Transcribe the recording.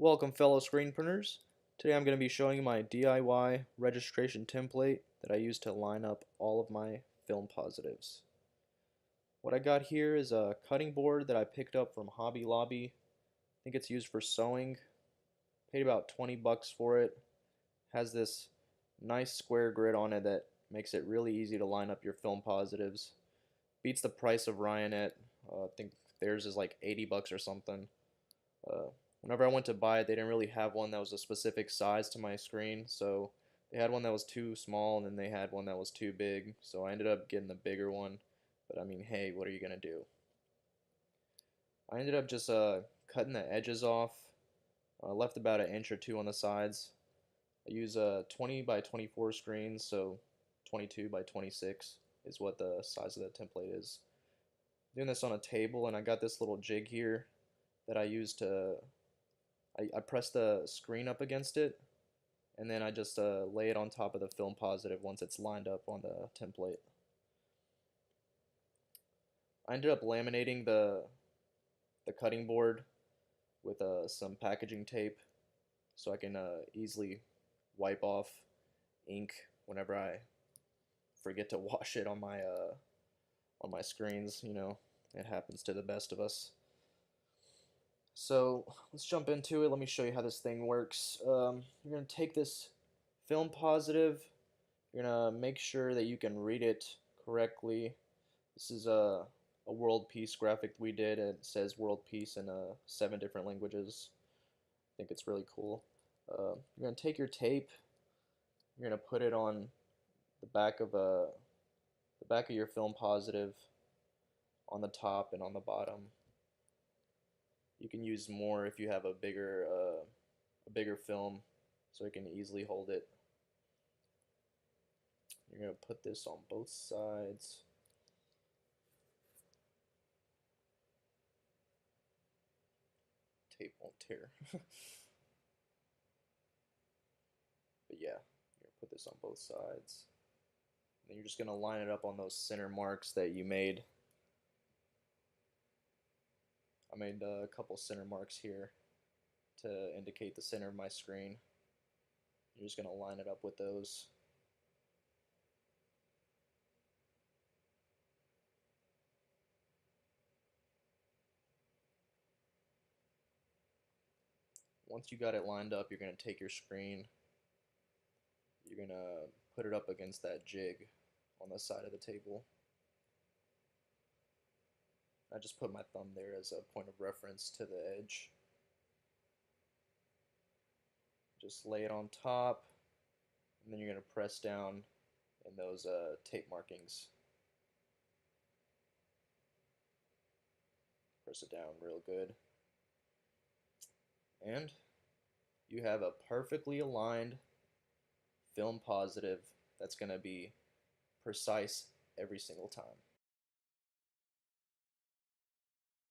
Welcome fellow screen printers. Today I'm going to be showing you my DIY registration template that I use to line up all of my film positives. What I got here is a cutting board that I picked up from Hobby Lobby. I think it's used for sewing. Paid about 20 bucks for it. Has this nice square grid on it that makes it really easy to line up your film positives. Beats the price of Ryonet. I think theirs is like 80 bucks or something. Uh, Whenever I went to buy it, they didn't really have one that was a specific size to my screen, so they had one that was too small, and then they had one that was too big, so I ended up getting the bigger one. But I mean, hey, what are you gonna do? I ended up just cutting the edges off. Left about an inch or two on the sides. I use 20 by 24 screens, so 22 by 26 is what the size of the template is. Doing this on a table, and I got this little jig here that I use to I press the screen up against it, and then I just lay it on top of the film positive once it's lined up on the template. I ended up laminating the cutting board with some packaging tape so I can easily wipe off ink whenever I forget to wash it on my screens. You know, it happens to the best of us. So let's jump into it. Let me show you how this thing works. You're going to take this film positive. You're going to make sure that you can read it correctly. This is a world peace graphic we did. It says world peace in 7 different languages. I think it's really cool. You're going to take your tape. You're going to put it on the back of your film positive on the top and on the bottom. You can use more if you have a bigger film, so it can easily hold it. You're going to put this on both sides. Tape won't tear. But yeah, you're going to put this on both sides. And then you're just going to line it up on those center marks that you made. I made a couple center marks here to indicate the center of my screen. You're just going to line it up with those. Once you got it lined up, you're going to take your screen, you're going to put it up against that jig on the side of the table. I just put my thumb there as a point of reference to the edge. Just lay it on top, and then you're going to press down in those tape markings. Press it down real good. And you have a perfectly aligned film positive that's going to be precise every single time.